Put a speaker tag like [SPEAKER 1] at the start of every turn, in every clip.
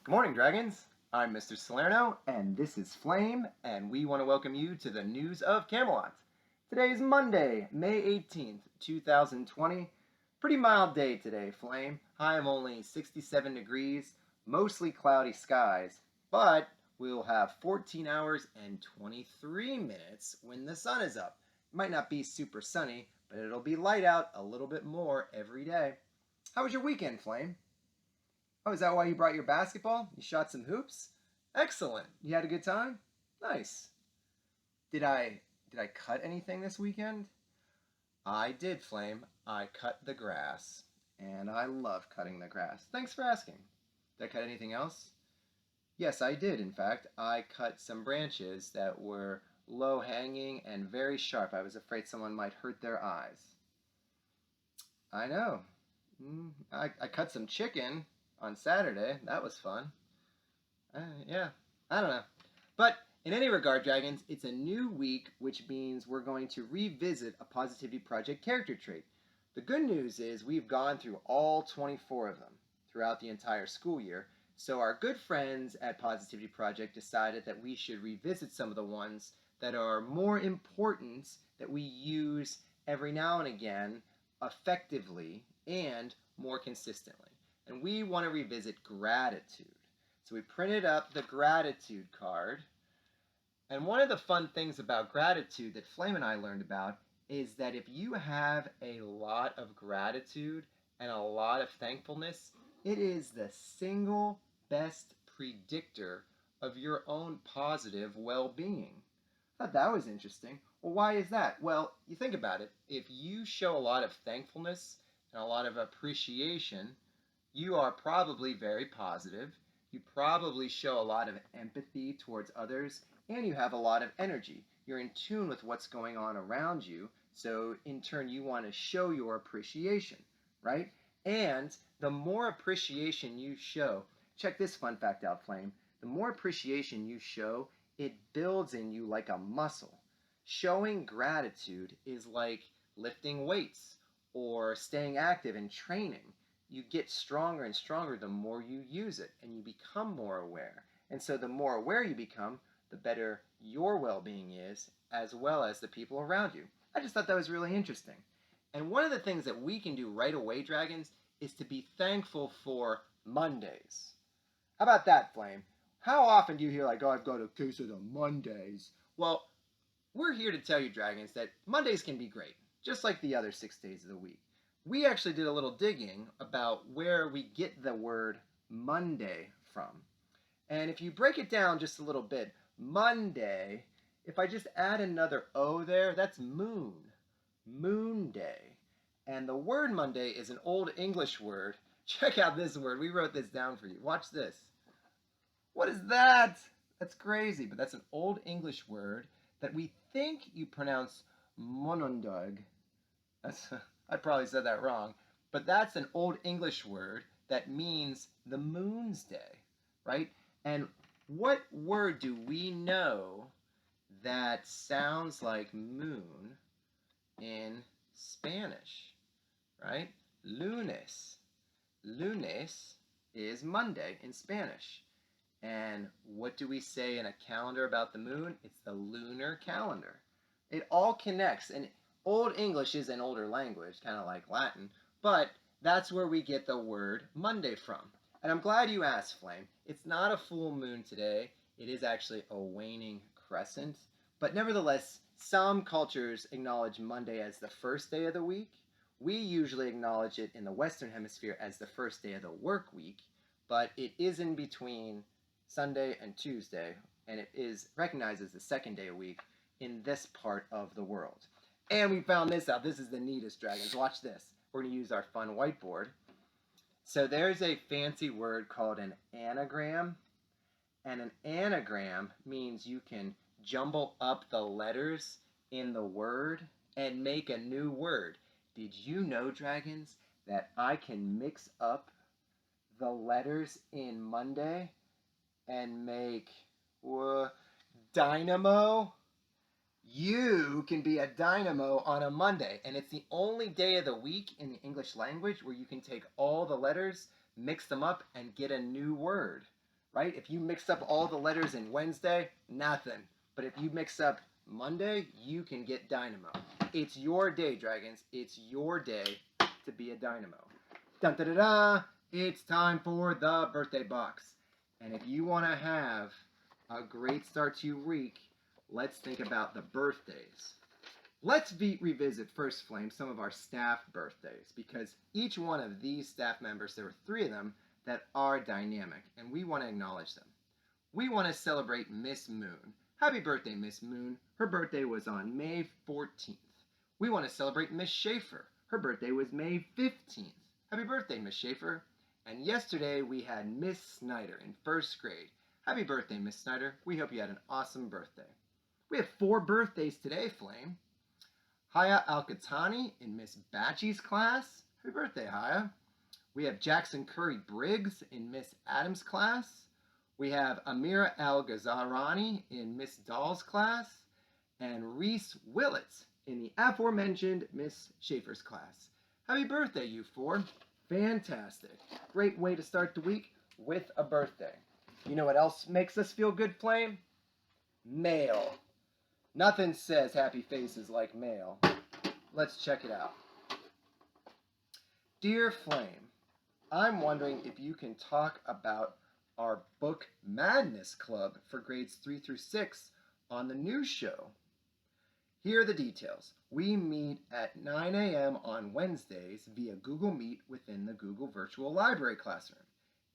[SPEAKER 1] Good morning, Dragons. I'm Mr. Salerno, and this is Flame, and we want to welcome you to the news of Camelot. Today is Monday, May 18th, 2020. Pretty mild day today, Flame. High of only 67 degrees, mostly cloudy skies, but we'll have 14 hours and 23 minutes when the sun is up. It might not be super sunny, but it'll be light out a little bit more every day. How was your weekend, Flame? Oh, is that why you brought your basketball? You shot some hoops? Excellent. You had a good time? Nice. Did I cut anything this weekend? I did, Flame. I cut the grass. And I love cutting the grass. Thanks for asking. Did I cut anything else? Yes, I did, in fact. I cut some branches that were low hanging and very sharp. I was afraid someone might hurt their eyes. I know. I cut some chicken on Saturday. That was fun. Yeah, I don't know. But in any regard, Dragons, it's a new week, which means we're going to revisit a Positivity Project character trait. The good news is we've gone through all 24 of them throughout the entire school year. So our good friends at Positivity Project decided that we should revisit some of the ones that are more important that we use every now and again effectively and more consistently. And we want to revisit gratitude. So we printed up the gratitude card. And one of the fun things about gratitude that Flame and I learned about is that if you have a lot of gratitude and a lot of thankfulness, it is the single best predictor of your own positive well-being. I thought that was interesting. Well, why is that? Well, you think about it. If you show a lot of thankfulness and a lot of appreciation, you are probably very positive. You probably show a lot of empathy towards others, and you have a lot of energy. You're in tune with what's going on around you, so in turn you want to show your appreciation, right? And the more appreciation you show, check this fun fact out, Flame. The more appreciation you show, it builds in you like a muscle. Showing gratitude is like lifting weights or staying active and training. You get stronger and stronger the more you use it, and you become more aware. And so the more aware you become, the better your well-being is, as well as the people around you. I just thought that was really interesting. And one of the things that we can do right away, Dragons, is to be thankful for Mondays. How about that, Flame? How often do you hear like, oh, I've got a case of the Mondays? Well, we're here to tell you, Dragons, that Mondays can be great, just like the other 6 days of the week. We actually did a little digging about where we get the word Monday from. And if you break it down just a little bit, Monday, if I just add another O there, that's moon. Moon day. And the word Monday is an old English word. Check out this word. We wrote this down for you. Watch this. What is that? That's crazy, but that's an old English word that we think you pronounce monondag. I probably said that wrong, but that's an old English word that means the moon's day, right? And what word do we know that sounds like moon in Spanish, right? Lunes. Lunes is Monday in Spanish. And what do we say in a calendar about the moon? It's the lunar calendar. It all connects, and Old English is an older language, kind of like Latin, but that's where we get the word Monday from. And I'm glad you asked, Flame. It's not a full moon today. It is actually a waning crescent. But nevertheless, some cultures acknowledge Monday as the first day of the week. We usually acknowledge it in the Western Hemisphere as the first day of the work week, but it is in between Sunday and Tuesday, and it is recognized as the second day of the week in this part of the world. And we found this out. This is the neatest, Dragons. Watch this. We're going to use our fun whiteboard. So there's a fancy word called an anagram. And an anagram means you can jumble up the letters in the word and make a new word. Did you know, Dragons, that I can mix up the letters in Monday and make dynamo? You can be a dynamo on a Monday, and it's the only day of the week in the English language where you can take all the letters, mix them up, and get a new word. right? If you mix up all the letters in Wednesday, nothing. But if you mix up Monday, you can get dynamo. It's your day, Dragons. It's your day to be a dynamo. Dun da da da! It's time for the birthday box. And if you want to have a great start to your week, let's think about the birthdays. Let's revisit first, Flame, some of our staff birthdays, because each one of these staff members, there were 3 of them, that are dynamic, and we want to acknowledge them. We want to celebrate Miss Moon. Happy birthday, Miss Moon. Her birthday was on May 14th. We want to celebrate Miss Schaefer. Her birthday was May 15th. Happy birthday, Miss Schaefer. And yesterday we had Miss Snyder in 1st grade. Happy birthday, Miss Snyder. We hope you had an awesome birthday. We have 4 birthdays today, Flame. Haya Alkatani in Miss Batchy's class. Happy birthday, Haya. We have Jackson Curry Briggs in Miss Adams' class. We have Amira El Ghazarani in Miss Dahl's class. And Reese Willits in the aforementioned Miss Schaefer's class. Happy birthday, you 4. Fantastic. Great way to start the week with a birthday. You know what else makes us feel good, Flame? Mail. Nothing says happy faces like mail. Let's check it out. Dear Flame, I'm wondering if you can talk about our Book Madness Club for grades 3 through 6 on the news show. Here are the details. We meet at 9 a.m. on Wednesdays via Google Meet within the Google Virtual Library Classroom.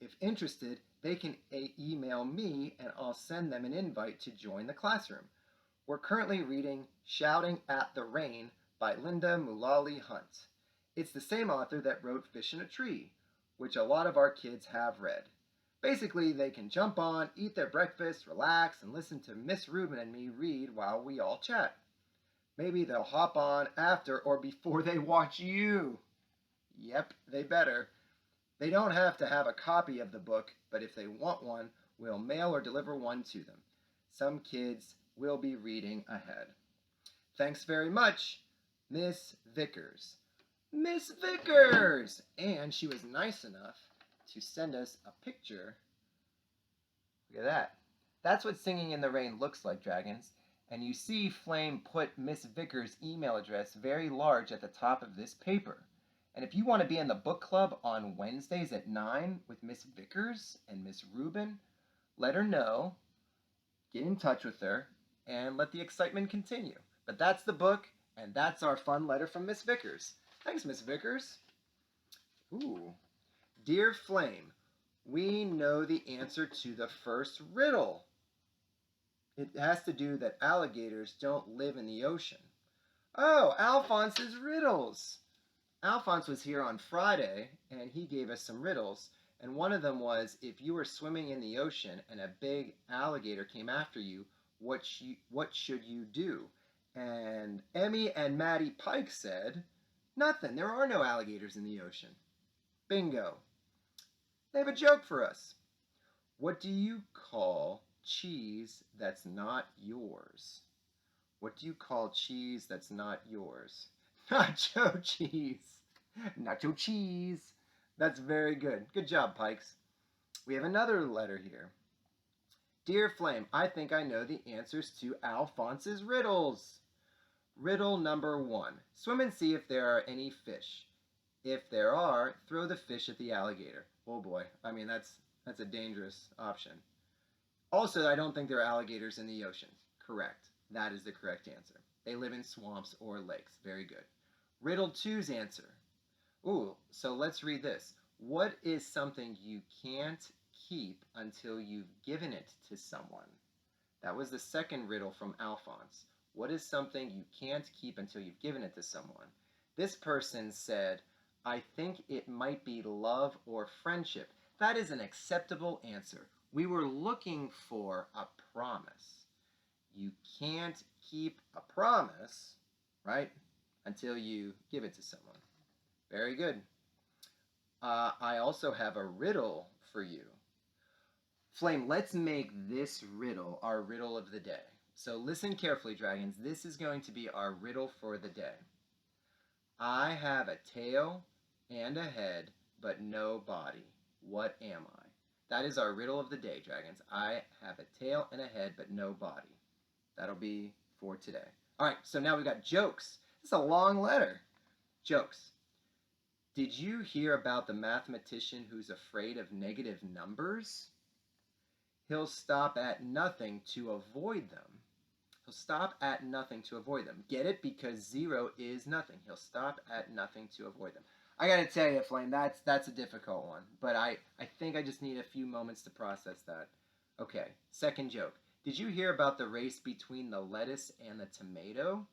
[SPEAKER 1] If interested, they can email me and I'll send them an invite to join the classroom. We're currently reading Shouting at the Rain by Linda Mullally Hunt. It's the same author that wrote Fish in a Tree, which a lot of our kids have read. Basically, they can jump on, eat their breakfast, relax, and listen to Miss Rubin and me read while we all chat. Maybe they'll hop on after or before they watch you. Yep, they better. They don't have to have a copy of the book, but if they want one, we'll mail or deliver one to them. Some kids will be reading ahead. Thanks very much, Miss Vickers. Miss Vickers! And she was nice enough to send us a picture. Look at that. That's what Singing in the Rain looks like, Dragons. And you see Flame put Miss Vickers' email address very large at the top of this paper. And if you want to be in the book club on Wednesdays at 9 with Miss Vickers and Miss Rubin, let her know, get in touch with her, and let the excitement continue. But that's the book, and that's our fun letter from Miss Vickers. Thanks, Miss Vickers. Ooh. Dear Flame, we know the answer to the first riddle. It has to do that alligators don't live in the ocean. Oh, Alphonse's riddles. Alphonse was here on Friday, and he gave us some riddles. And one of them was, if you were swimming in the ocean and a big alligator came after you, what should you do? And Emmy and Maddie Pike said, nothing. There are no alligators in the ocean. Bingo. They have a joke for us. What do you call cheese that's not yours? What do you call cheese that's not yours? Nacho cheese. Nacho cheese. That's very good. Good job, Pikes. We have another letter here. Dear Flame, I think I know the answers to Alphonse's riddles. Riddle number 1. Swim and see if there are any fish. If there are, throw the fish at the alligator. Oh boy, I mean that's a dangerous option. Also, I don't think there are alligators in the ocean. Correct. That is the correct answer. They live in swamps or lakes. Very good. Riddle 2's answer. Ooh, so let's read this. What is something you can't keep until you've given it to someone? That was the second riddle from Alphonse. What is something you can't keep until you've given it to someone? This person said, I think it might be love or friendship. That is an acceptable answer. We were looking for a promise. You can't keep a promise, right, until you give it to someone. Very good. I also have a riddle for you. Flame, let's make this riddle our riddle of the day. So listen carefully, Dragons. This is going to be our riddle for the day. I have a tail and a head, but no body. What am I? That is our riddle of the day, dragons. I have a tail and a head, but no body. That'll be for today. All right, so now we got jokes. It's a long letter. Jokes. Did you hear about the mathematician who's afraid of negative numbers? He'll stop at nothing to avoid them. He'll stop at nothing to avoid them. Get it? Because 0 is nothing. He'll stop at nothing to avoid them. I gotta tell you, Flame, that's a difficult one. But I think I just need a few moments to process that. Okay, second joke. Did you hear about the race between the lettuce and the tomato?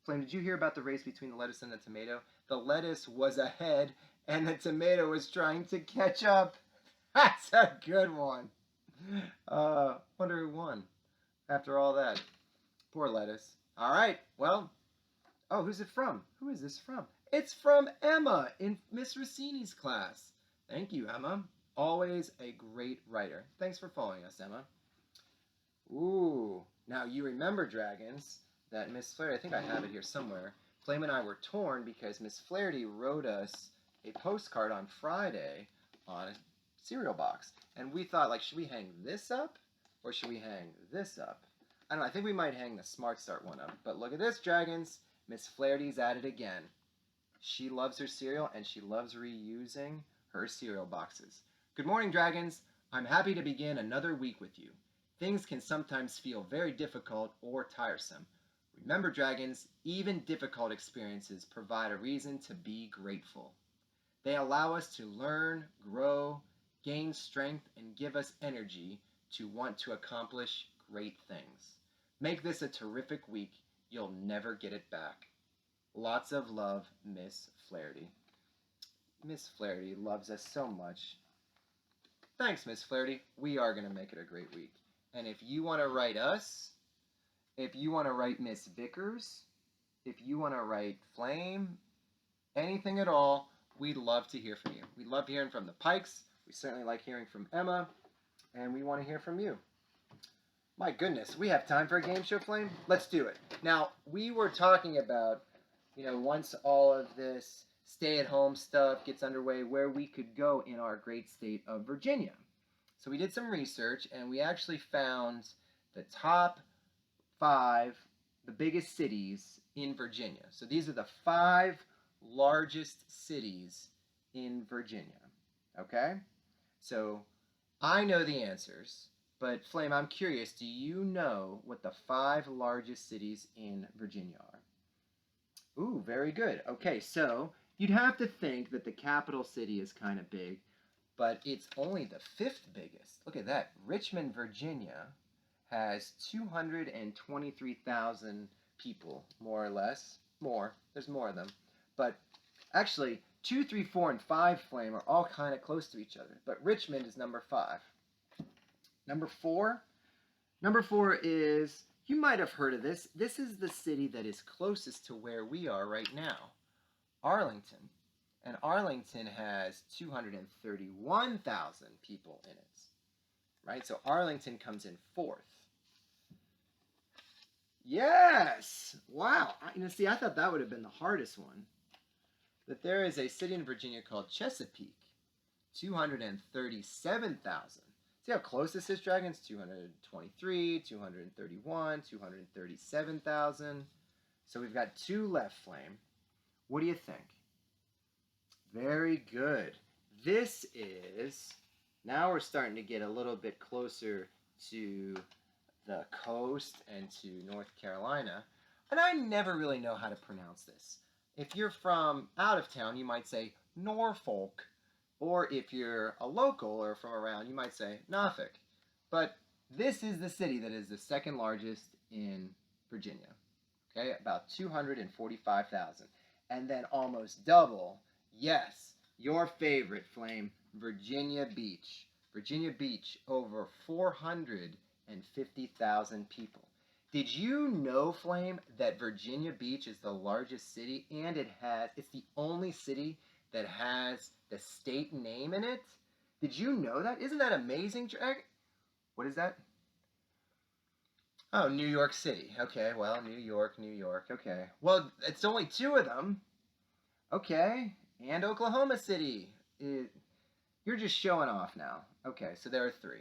[SPEAKER 1] Flame, did you hear about the race between the lettuce and the tomato? The lettuce was ahead, and the tomato was trying to catch up. That's a good one. Wonder who won after all that. Poor lettuce. All right, well, oh, who's it from? Who is this from? It's from Emma in Miss Rossini's class. Thank you, Emma. Always a great writer. Thanks for following us, Emma. Ooh, now you remember, dragons, that Miss Flaherty, I think I have it here somewhere, Flame and I were torn because Miss Flaherty wrote us a postcard on Friday on a cereal box. And we thought, like, should we hang this up or should we hang this up? I don't know, I think we might hang the Smart Start one up. But look at this, dragons. Miss Flaherty's at it again. She loves her cereal and she loves reusing her cereal boxes. Good morning, dragons. I'm happy to begin another week with you. Things can sometimes feel very difficult or tiresome. Remember, dragons, even difficult experiences provide a reason to be grateful. They allow us to learn, grow, gain strength, and give us energy to want to accomplish great things. Make this a terrific week. You'll never get it back. Lots of love, Miss Flaherty. Miss Flaherty loves us so much. Thanks, Miss Flaherty. We are going to make it a great week. And if you want to write us, if you want to write Miss Vickers, if you want to write Flame, anything at all, we'd love to hear from you. We love hearing from the Pikes. We certainly like hearing from Emma. And we want to hear from you. My goodness, we have time for a game show, Flame? Let's do it. Now, we were talking about, once all of this stay-at-home stuff gets underway, where we could go in our great state of Virginia. So we did some research, and we actually found the top 5, the biggest cities in Virginia. So these are the 5 largest cities in Virginia. Okay? So I know the answers, but Flame, I'm curious, do you know what the 5 largest cities in Virginia are? Ooh, very good. Okay, so you'd have to think that the capital city is kind of big, but it's only the 5th biggest. Look at that. Richmond, Virginia has 223,000 people, more or less. More. There's more of them. But actually, 2, 3, 4, and 5, Flame, are all kind of close to each other. But Richmond is number 5. Number 4? Number 4 is, you might have heard of this. This is the city that is closest to where we are right now. Arlington. And Arlington has 231,000 people in it. Right? So Arlington comes in 4th. Yes! Wow. See, I thought that would have been the hardest one. But there is a city in Virginia called Chesapeake. 237,000. See how close this is, dragons? 223, 231, 237,000. So we've got 2 left, Flame. What do you think? Very good. This is, now we're starting to get a little bit closer to the coast and to North Carolina. And I never really know how to pronounce this. If you're from out of town, you might say Norfolk. Or if you're a local or from around, you might say Norfolk. But this is the city that is the 2nd largest in Virginia. Okay, about 245,000. And then almost double, yes, your favorite, Flame, Virginia Beach. Virginia Beach, over 450,000 people. Did you know, Flame, that Virginia Beach is the largest city and it's the only city that has the state name in it? Did you know that? Isn't that amazing, Drag? What is that? Oh, New York City. Okay, well, New York. Okay. Well, it's only 2 of them. Okay. And Oklahoma City. You're just showing off now. Okay, so there are 3.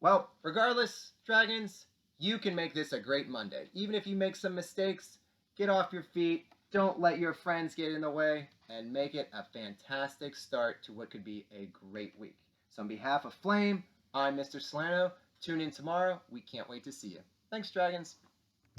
[SPEAKER 1] Well, regardless, Dragons, you can make this a great Monday. Even if you make some mistakes, get off your feet, don't let your friends get in the way, and make it a fantastic start to what could be a great week. So on behalf of Flame, I'm Mr. Salerno. Tune in tomorrow. We can't wait to see you. Thanks, Dragons.